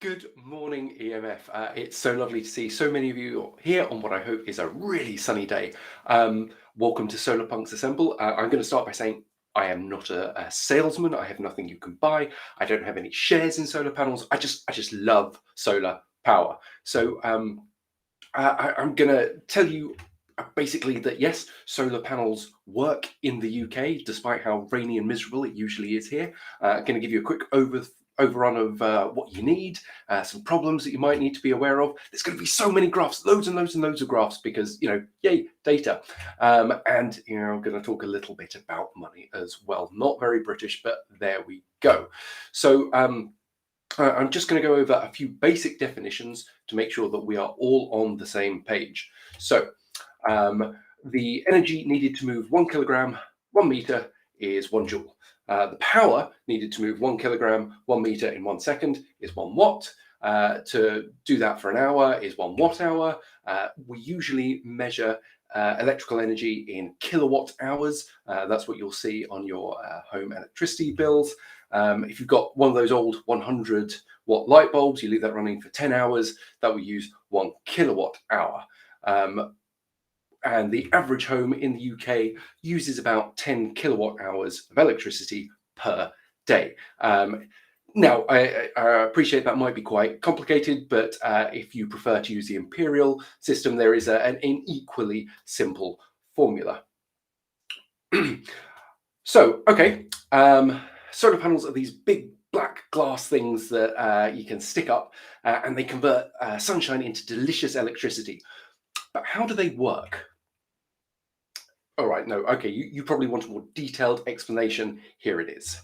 Good morning, EMF. It's so lovely to see so many of you here on what I hope is a really sunny day. Welcome to Solar Punks Assemble. I'm going to start by saying I am not a salesman. I have nothing you can buy. I don't have any shares in solar panels. I just love solar power. I'm going to tell you basically that yes, solar panels work in the UK, despite how rainy and miserable it usually is here. I'm going to give you a quick overrun of what you need, some problems that you might need to be aware of. There's going to be so many graphs, loads and loads and loads of graphs, because, yay, data. And, I'm going to talk a little bit about money as well. Not very British, but there we go. So, I'm just going to go over a few basic definitions to make sure that we are all on the same page. So the energy needed to move 1 kilogram, 1 meter is 1 joule. The power needed to move 1 kilogram, 1 meter in 1 second is 1 watt. To do that for an hour is 1 watt hour. We usually measure electrical energy in kilowatt hours. That's what you'll see on your home electricity bills. If you've got one of those old 100-watt light bulbs, you leave that running for 10 hours, that will use 1 kilowatt hour. And the average home in the UK uses about 10 kilowatt hours of electricity per day. Now, I appreciate that might be quite complicated, but if you prefer to use the imperial system, there is an equally simple formula. So, okay, solar panels are these big black glass things that you can stick up, and they convert sunshine into delicious electricity. But how do they work? All right, no, okay, you probably want a more detailed explanation. Here it is.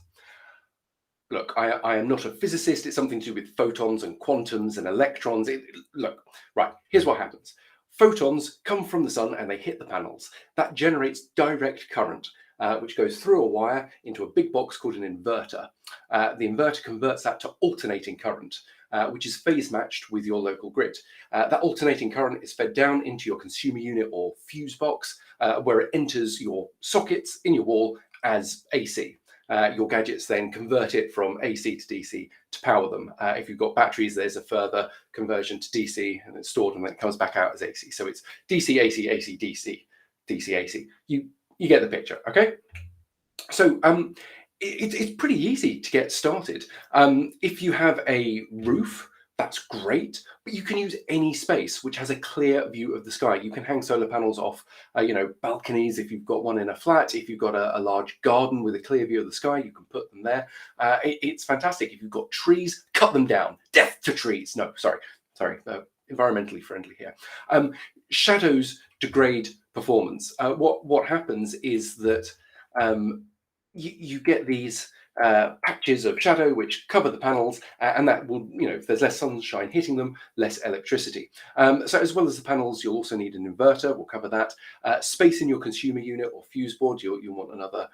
Look, I am not a physicist. It's something to do with photons and quantums and electrons. Look, right, here's what happens. Photons come from the sun and they hit the panels. That generates direct current, which goes through a wire into a big box called an inverter. The inverter converts that to alternating current, which is phase matched with your local grid. That alternating current is fed down into your consumer unit or fuse box, where it enters your sockets in your wall as AC. Your gadgets then convert it from AC to DC to power them. If you've got batteries, there's a further conversion to DC, and it's stored and then it comes back out as AC. So it's DC, AC, AC, DC, DC, AC. You get the picture, okay? So it's pretty easy to get started. If you have a roof, that's great, but you can use any space which has a clear view of the sky. You can hang solar panels off, balconies if you've got one in a flat. If you've got a large garden with a clear view of the sky, you can put them there. It's fantastic. If you've got trees, cut them down. Death to trees. No, sorry, environmentally friendly here. Shadows degrade performance. What happens is that you get these patches of shadow which cover the panels, and that will, if there's less sunshine hitting them, less electricity. So as well as the panels, you'll also need an inverter. We'll cover that. Space in your consumer unit or fuse board, you'll want another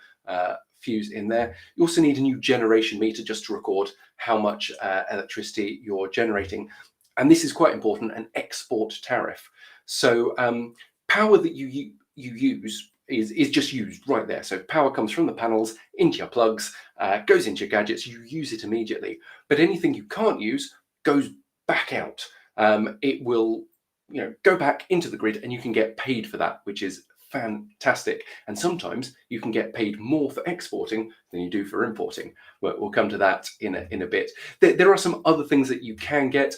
fuse in there. You also need a new generation meter just to record how much electricity you're generating. And this is quite important, an export tariff. So power that you use is just used right there. So power comes from the panels into your plugs, goes into your gadgets, you use it immediately. But anything you can't use goes back out. It will go back into the grid, and you can get paid for that, which is fantastic. And sometimes you can get paid more for exporting than you do for importing. We'll come to that in a bit. There are some other things that you can get.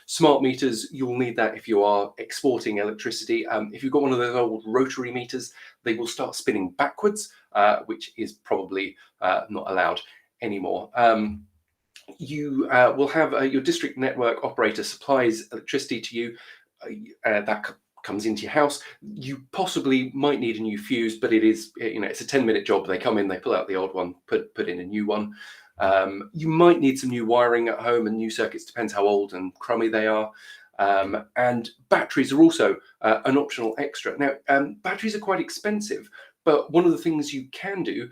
Smart meters, you'll need that if you are exporting electricity. If you've got one of those old rotary meters, they will start spinning backwards, which is probably not allowed anymore. You will have your district network operator supplies electricity to you. That comes into your house. You possibly might need a new fuse, but it is, it's a 10-minute job. They come in, they pull out the old one, put in a new one. You might need some new wiring at home and new circuits, depends how old and crummy they are. And batteries are also an optional extra. Now, batteries are quite expensive, but one of the things you can do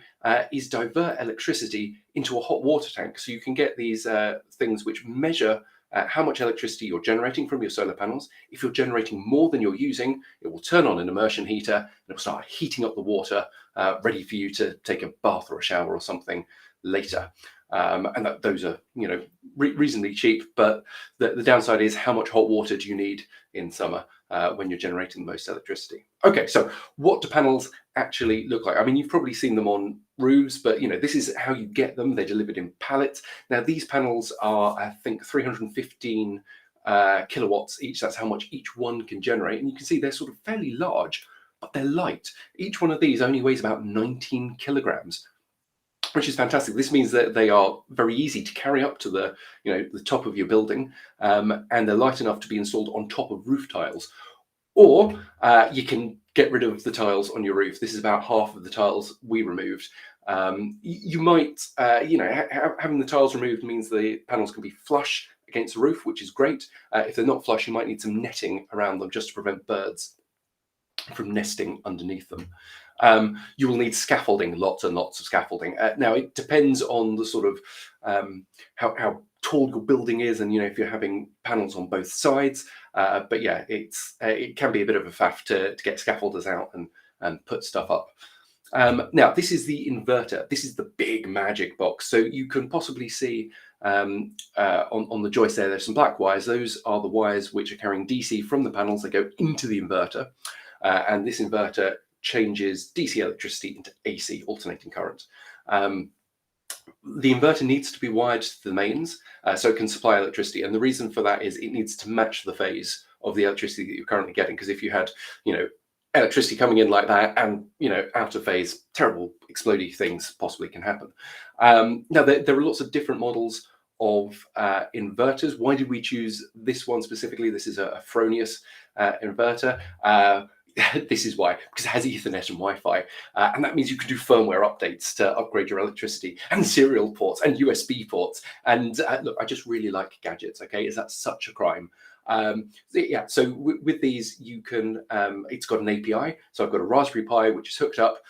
is divert electricity into a hot water tank. So you can get these things which measure how much electricity you're generating from your solar panels. If you're generating more than you're using, it will turn on an immersion heater and it will start heating up the water, ready for you to take a bath or a shower or something later. and those are reasonably cheap. But the downside is how much hot water do you need in summer when you're generating the most electricity? Okay, so what do panels actually look like? I mean, you've probably seen them on roofs, but this is how you get them. They're delivered in pallets. Now, these panels are, I think, 315 kilowatts each. That's how much each one can generate. And you can see they're sort of fairly large, but they're light. Each one of these only weighs about 19 kilograms, which is fantastic. This means that they are very easy to carry up to the top of your building, and they're light enough to be installed on top of roof tiles. Or you can get rid of the tiles on your roof. This is about half of the tiles we removed. You might, having the tiles removed means the panels can be flush against the roof, which is great. If they're not flush, you might need some netting around them just to prevent birds from nesting underneath them. You will need scaffolding, lots and lots of scaffolding. Now, it depends on the sort of how tall your building is, and if you're having panels on both sides. But yeah, it can be a bit of a faff to get scaffolders out and put stuff up. Now, this is the inverter. This is the big magic box. So you can possibly see on the joist there's some black wires. Those are the wires which are carrying DC from the panels. They go into the inverter, and this inverter changes DC electricity into AC, alternating current. The inverter needs to be wired to the mains so it can supply electricity, and the reason for that is it needs to match the phase of the electricity that you're currently getting. Because if you had electricity coming in like that and out of phase, terrible explodey things possibly can happen. Now, there are lots of different models of inverters. Why did we choose this one specifically? This is a Fronius inverter. This is why, because it has Ethernet and Wi-Fi, and that means you can do firmware updates to upgrade your electricity, and serial ports and USB ports. And look, I just really like gadgets. Okay, is that such a crime? Yeah, so with these, you can, it's got an API. So I've got a Raspberry Pi, which is hooked up,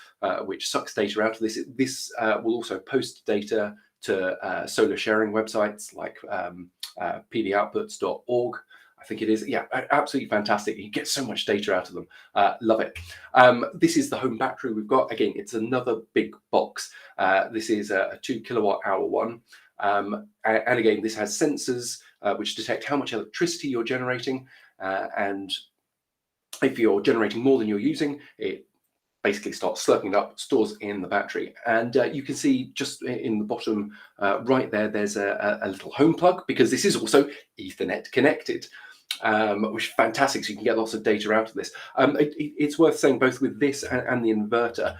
which sucks data out of this. This will also post data to solar sharing websites like pvoutputs.org. I think it is. Yeah, absolutely fantastic. You get so much data out of them. Love it. This is the home battery we've got. Again, it's another big box. This is a 2 kilowatt hour one. And again, this has sensors which detect how much electricity you're generating. And if you're generating more than you're using, it basically starts slurping it up, stores in the battery. And you can see just in the bottom right there, there's a little home plug, because this is also Ethernet connected, which is fantastic. So you can get lots of data out of this. It's worth saying, both with this and the inverter,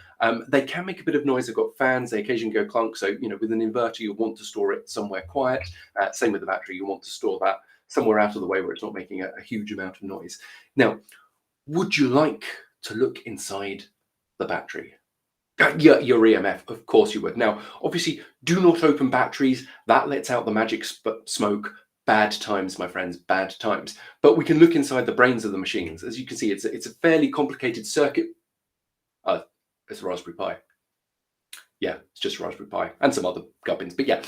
they can make a bit of noise. They've got fans, they occasionally go clunk. So, with an inverter, you want to store it somewhere quiet. Same with the battery, you want to store that somewhere out of the way where it's not making a huge amount of noise. Now, would you like to look inside the battery? Yeah, your EMF, of course you would. Now, obviously, do not open batteries. That lets out the magic smoke. Bad times, my friends, bad times. But we can look inside the brains of the machines. As you can see, it's a fairly complicated circuit. It's a Raspberry Pi. Yeah, it's just a Raspberry Pi and some other gubbins. But yeah,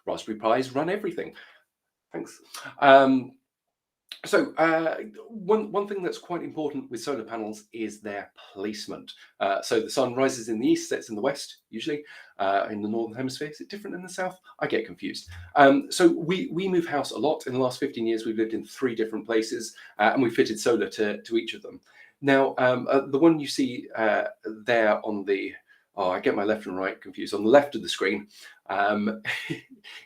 Raspberry Pis run everything. Thanks. So one thing that's quite important with solar panels is their placement. So the sun rises in the east, sets in the west, usually in the northern hemisphere. Is it different in the south? I get confused. So we move house a lot. In the last 15 years, we've lived in 3 different places, and we fitted solar to each of them. Now, the one you see there on the, I get my left and right confused, on the left of the screen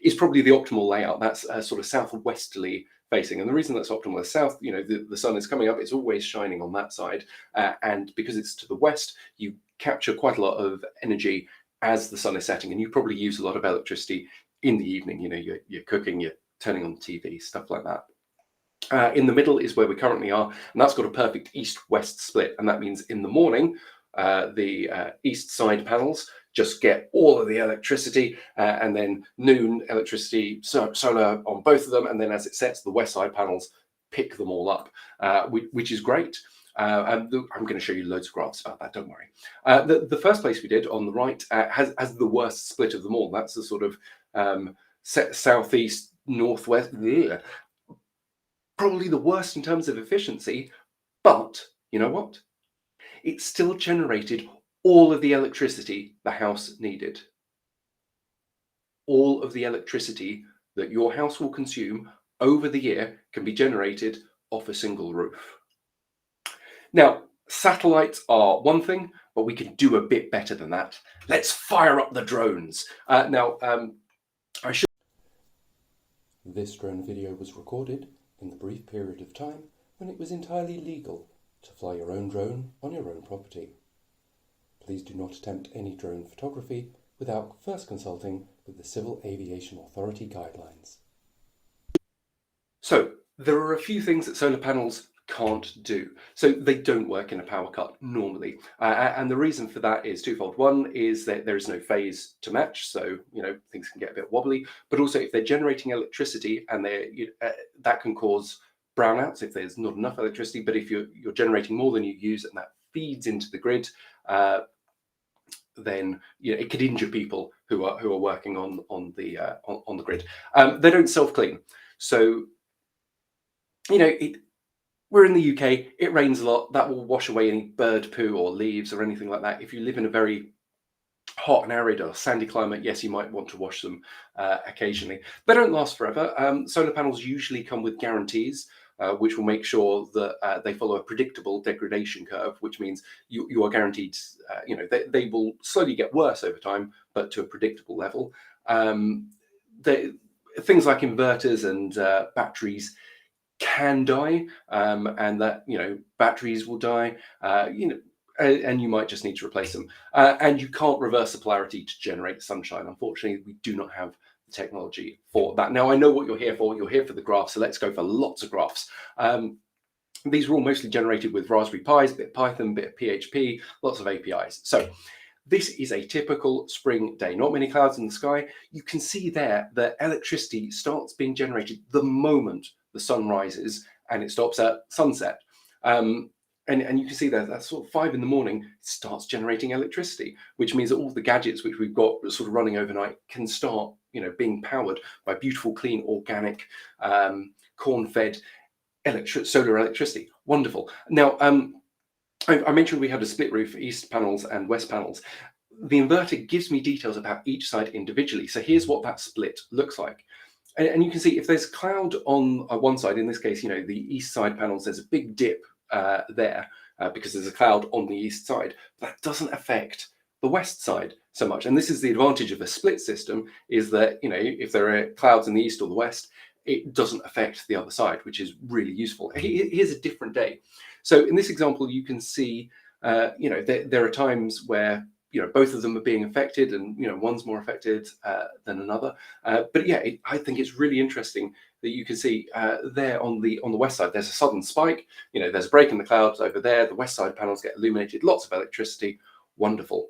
is probably the optimal layout. That's sort of southwesterly facing, and the reason that's optimal is south. The sun is coming up; it's always shining on that side, and because it's to the west, you capture quite a lot of energy as the sun is setting, and you probably use a lot of electricity in the evening. You're cooking, you're turning on the TV, stuff like that. In the middle is where we currently are, and that's got a perfect east-west split, and that means in the morning, the east side panels just get all of the electricity, and then noon electricity, solar on both of them, and then as it sets, the west side panels pick them all up, which is great. And I'm going to show you loads of graphs about that, don't worry. The first place we did on the right has the worst split of them all. That's the sort of southeast, northwest, probably the worst in terms of efficiency, but you know what? It still generated all of the electricity the house needed. all of the electricity that your house will consume over the year can be generated off a single roof. Now, satellites are one thing, but we can do a bit better than that. Let's fire up the drones. I should. This drone video was recorded in the brief period of time when it was entirely legal to fly your own drone on your own property. Please do not attempt any drone photography without first consulting with the Civil Aviation Authority guidelines. So, there are a few things that solar panels can't do. So they don't work in a power cut normally. And the reason for that is twofold. One is that there is no phase to match, so things can get a bit wobbly. But also, if they're generating electricity and that can cause brownouts if there's not enough electricity. But if you're generating more than you use and that feeds into the grid, then it could injure people who are working on the grid. They don't self-clean, so we're in the UK, it rains a lot, that will wash away any bird poo or leaves or anything like that. If you live in a very hot and arid or sandy climate, yes, you might want to wash them occasionally. They don't last forever. Solar panels usually come with guarantees, which will make sure that they follow a predictable degradation curve, which means you are guaranteed, they will slowly get worse over time, but to a predictable level. Things like inverters and batteries can die, and that batteries will die, and you might just need to replace them. And you can't reverse the polarity to generate sunshine. Unfortunately, we do not have the technology for that. Now, I know what you're here for. You're here for the graphs, so let's go for lots of graphs. These are all mostly generated with Raspberry Pis, a bit of Python, a bit of PHP, lots of APIs. So this is a typical spring day, not many clouds in the sky. You can see there that electricity starts being generated the moment the sun rises and it stops at sunset. And you can see that that's sort of 5 in the morning, it starts generating electricity, which means that all the gadgets which we've got sort of running overnight can start, being powered by beautiful, clean, organic, corn-fed solar electricity. Wonderful. Now, I mentioned we had a split roof, east panels and west panels. The inverter gives me details about each side individually. So here's what that split looks like. And you can see if there's cloud on one side, in this case, the east side panels, there's a big dip there because there's a cloud on the east side. That doesn't affect the west side so much. And this is the advantage of a split system, is that, if there are clouds in the east or the west, it doesn't affect the other side, which is really useful. Here's a different day. So in this example, you can see, there are times where both of them are being affected, and one's more affected than another. But yeah, I think it's really interesting that you can see there on the west side, there's a sudden spike. There's a break in the clouds over there. The west side panels get illuminated, lots of electricity, wonderful.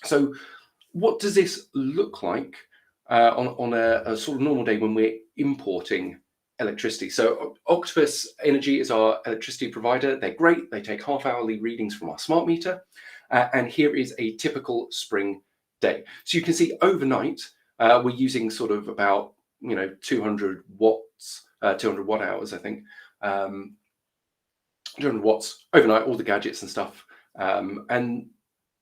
So, what does this look like on a sort of normal day when we're importing electricity? So Octopus Energy is our electricity provider. They're great. They take half-hourly readings from our smart meter. And here is a typical spring day. So you can see overnight, we're using sort of about, 200 watts, 200 watt hours, I think. 200 watts overnight, all the gadgets and stuff.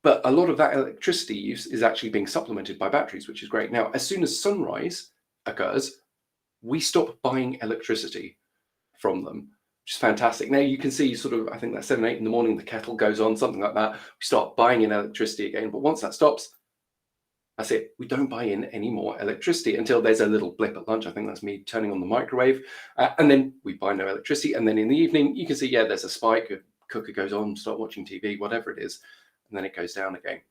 But a lot of that electricity use is actually being supplemented by batteries, which is great. Now, as soon as sunrise occurs, we stop buying electricity from them, which is fantastic. Now you can see sort of, I think that's 7, 8 in the morning, the kettle goes on, something like that. We start buying in electricity again. But once that stops, that's it. We don't buy in any more electricity until there's a little blip at lunch. I think that's me turning on the microwave. And then we buy no electricity. And then in the evening, you can see, there's a spike. A cooker goes on, start watching TV, whatever it is. And then it goes down again.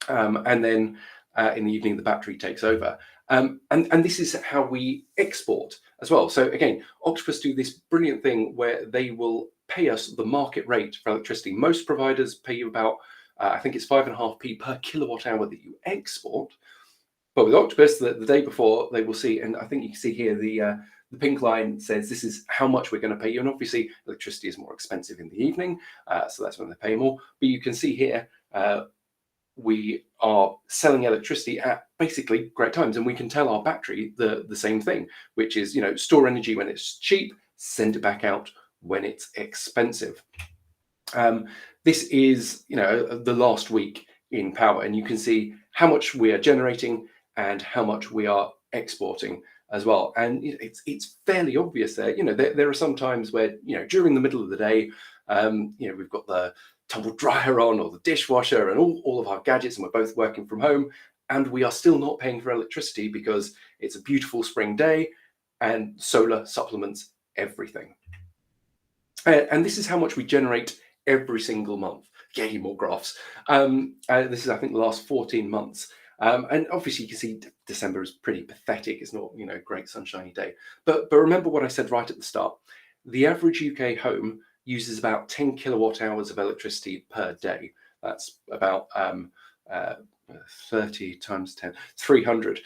And then in the evening, the battery takes over. And this is how we export as well. So again, Octopus do this brilliant thing where they will pay us the market rate for electricity. Most providers pay you about, I think it's 5.5p per kilowatt hour that you export. But with Octopus, the day before, they will see, and I think you can see here the pink line says this is how much we're going to pay you. And obviously, electricity is more expensive in the evening, so that's when they pay more. But you can see here, we are selling electricity at basically great times, and we can tell our battery the same thing, which is, store energy when it's cheap, send it back out when it's expensive. This is, the last week in power, and you can see how much we are generating and how much we are exporting as well. And it's fairly obvious there. There are some times where, during the middle of the day, we've got the tumble dryer on or the dishwasher and all of our gadgets, and we're both working from home, and we are still not paying for electricity because it's a beautiful spring day and solar supplements everything. And this is how much we generate every single month. Yay, more graphs. This is, I think, the last 14 months. And obviously you can see December is pretty pathetic. It's not, a great sunshiny day. But remember what I said right at the start. The average UK home uses about 10 kilowatt hours of electricity per day. That's about 30 times 10, 300,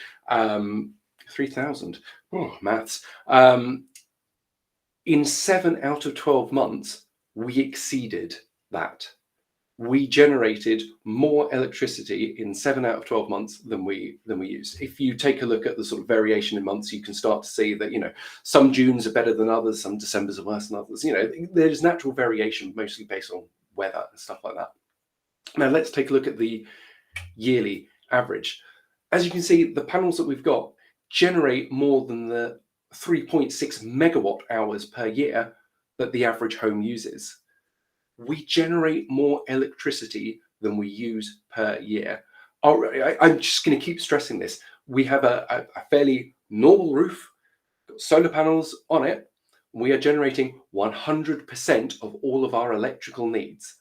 3,000. Oh, maths. In 7 out of 12 months, we exceeded that. We generated more electricity in 7 out of 12 months than we used. If you take a look at the sort of variation in months, you can start to see that, some Junes are better than others, some Decembers are worse than others. There's natural variation, mostly based on weather and stuff like that. Now let's take a look at the yearly average. As you can see, the panels that we've got generate more than the 3.6 megawatt hours per year that the average home uses. We generate more electricity than we use per year. I'm just going to keep stressing this. We have a fairly normal roof, got solar panels on it. We are generating 100% of all of our electrical needs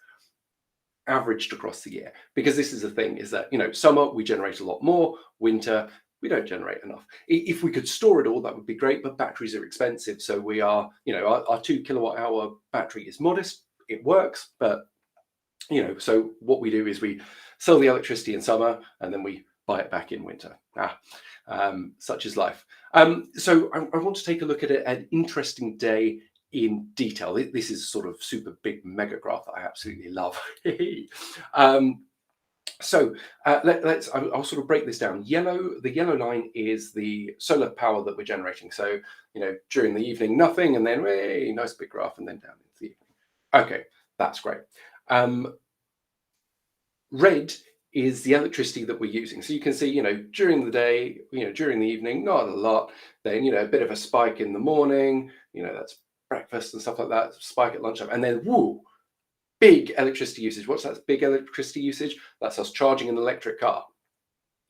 averaged across the year. Because this is the thing, is that, summer we generate a lot more, winter we don't generate enough. If we could store it all, that would be great, but batteries are expensive. So we are, our 2 kilowatt hour battery is modest. It works, but, so what we do is we sell the electricity in summer and then we buy it back in winter. Such is life. So I want to take a look at an interesting day in detail. This is sort of super big mega graph that I absolutely love. So I'll sort of break this down. The yellow line is the solar power that we're generating. So, during the evening, nothing, and then nice big graph, and then down into the evening. Okay, that's great. Red is the electricity that we're using. So you can see, during the day, during the evening, not a lot. Then, a bit of a spike in the morning, that's breakfast and stuff like that, spike at lunchtime, and then, woo, big electricity usage. What's that big electricity usage? That's us charging an electric car.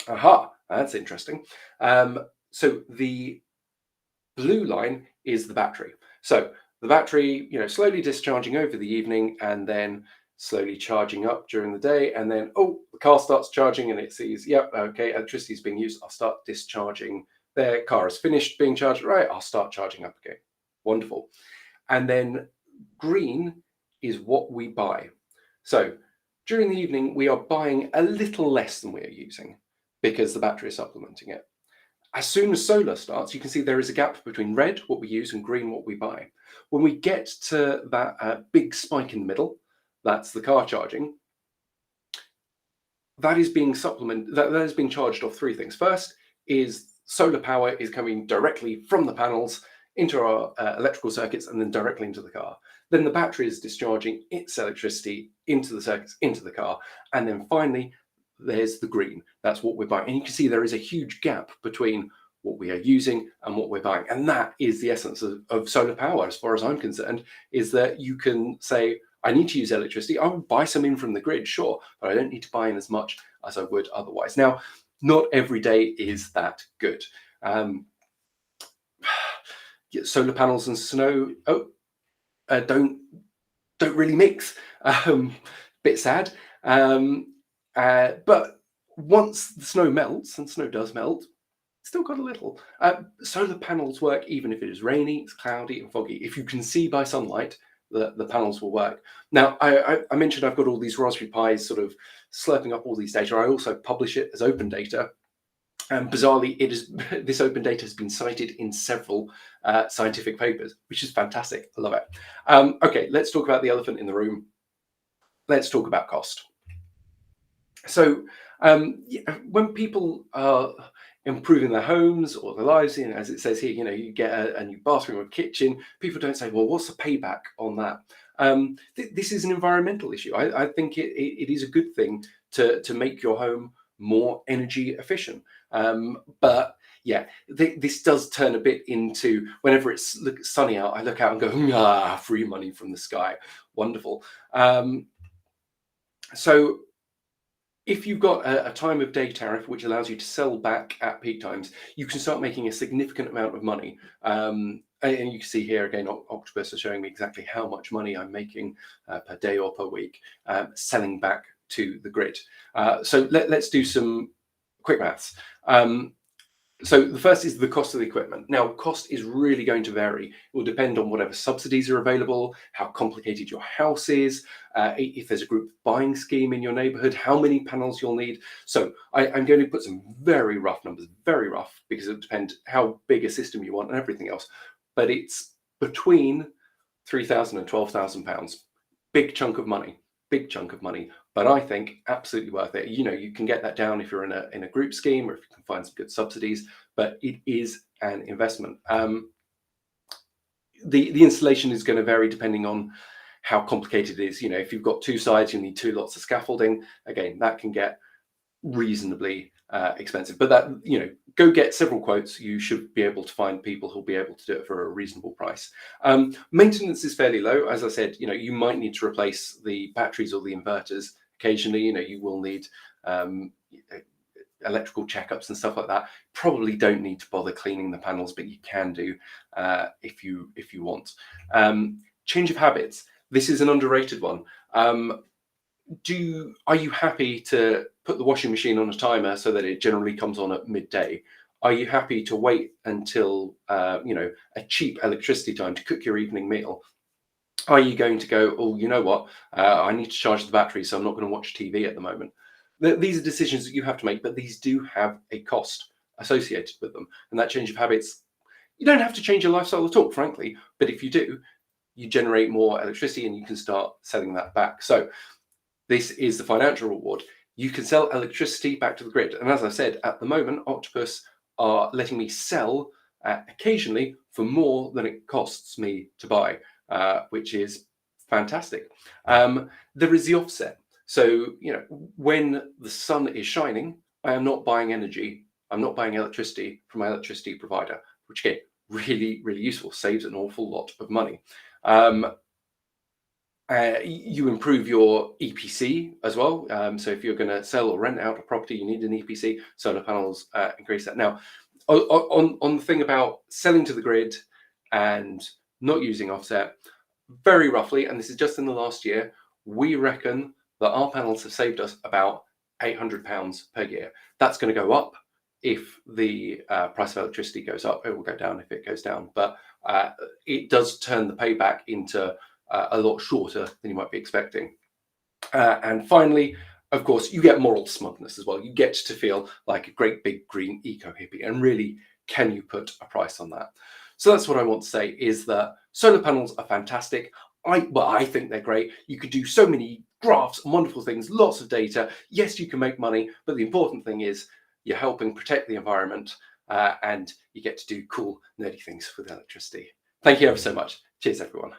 Aha, that's interesting. So the blue line is the battery. So the battery, slowly discharging over the evening and then slowly charging up during the day. And then, the car starts charging and it sees, yep, okay, electricity is being used. I'll start discharging. Their car is finished being charged. Right, I'll start charging up again. Wonderful. And then green is what we buy. So during the evening, we are buying a little less than we are using because the battery is supplementing it. As soon as solar starts, you can see there is a gap between red, what we use, and green, what we buy. When we get to that big spike in the middle, that's the car charging, that is being that is being charged off three things. First is solar power is coming directly from the panels into our electrical circuits and then directly into the car. Then the battery is discharging its electricity into the circuits, into the car. And then finally, there's the green. That's what we're buying. And you can see there is a huge gap between what we are using and what we're buying. And that is the essence of solar power, as far as I'm concerned, is that you can say, I need to use electricity. I will buy some in from the grid, sure, but I don't need to buy in as much as I would otherwise. Now, not every day is that good. Solar panels and snow don't really mix. Bit sad. But once the snow melts, and snow does melt, still got a little. Solar panels work even if it is rainy, it's cloudy and foggy. If you can see by sunlight, the panels will work. Now, I mentioned I've got all these Raspberry Pis sort of slurping up all these data. I also publish it as open data. And bizarrely, this open data has been cited in several scientific papers, which is fantastic. I love it. Okay, let's talk about the elephant in the room. Let's talk about cost. So when people are improving their homes or their lives, as it says here, you get a new bathroom or kitchen, people don't say, well, what's the payback on that? This is an environmental issue. I think it is a good thing to make your home more energy efficient. But yeah, this does turn a bit into, whenever it's sunny out, I look out and go, free money from the sky, wonderful. So if you've got a time of day tariff which allows you to sell back at peak times, you can start making a significant amount of money. And you can see here again, Octopus are showing me exactly how much money I'm making per day or per week selling back to the grid. So let's do some quick maths. So the first is the cost of the equipment. Now, cost is really going to vary. It will depend on whatever subsidies are available, how complicated your house is, if there's a group buying scheme in your neighborhood, how many panels you'll need. So I'm going to put some very rough numbers, very rough, because it depends how big a system you want and everything else. But it's between £3,000 and £12,000. Big chunk of money, big chunk of money. But I think absolutely worth it. You can get that down if you're in a group scheme, or if you can find some good subsidies, but it is an investment. The installation is going to vary depending on how complicated it is. If you've got two sides, you need two lots of scaffolding. Again, that can get reasonably expensive, but that, go get several quotes. You should be able to find people who'll be able to do it for a reasonable price. Maintenance is fairly low. As I said, you might need to replace the batteries or the inverters occasionally. You will need electrical checkups and stuff like that. Probably don't need to bother cleaning the panels, but you can do if you want. Change of habits. This is an underrated one. Are you happy to put the washing machine on a timer so that it generally comes on at midday? Are you happy to wait until a cheap electricity time to cook your evening meal? Are you going to go, oh, you know what, I need to charge the battery, so I'm not going to watch TV at the moment? These are decisions that you have to make, but these do have a cost associated with them. And that change of habits, you don't have to change your lifestyle at all, frankly, but if you do, you generate more electricity and you can start selling that back. So this is the financial reward. You can sell electricity back to the grid. And as I said, at the moment, Octopus are letting me sell occasionally for more than it costs me to buy, which is fantastic. There is the offset. So, when the sun is shining, I am not buying energy. I'm not buying electricity from my electricity provider, which again, really, really useful, saves an awful lot of money. You improve your EPC as well. So if you're going to sell or rent out a property, you need an EPC. Solar panels increase that. Now, on the thing about selling to the grid and not using offset, very roughly, and this is just in the last year, we reckon that our panels have saved us about £800 per year. That's going to go up if the price of electricity goes up. It will go down if it goes down, but it does turn the payback into a lot shorter than you might be expecting. And finally, of course, you get moral smugness as well. You get to feel like a great big green eco hippie, and really, can you put a price on that? So that's what I want to say, is that solar panels are fantastic. I think they're great. You could do so many graphs and wonderful things, lots of data. Yes, you can make money, but the important thing is you're helping protect the environment, and you get to do cool, nerdy things with electricity. Thank you ever so much. Cheers, everyone.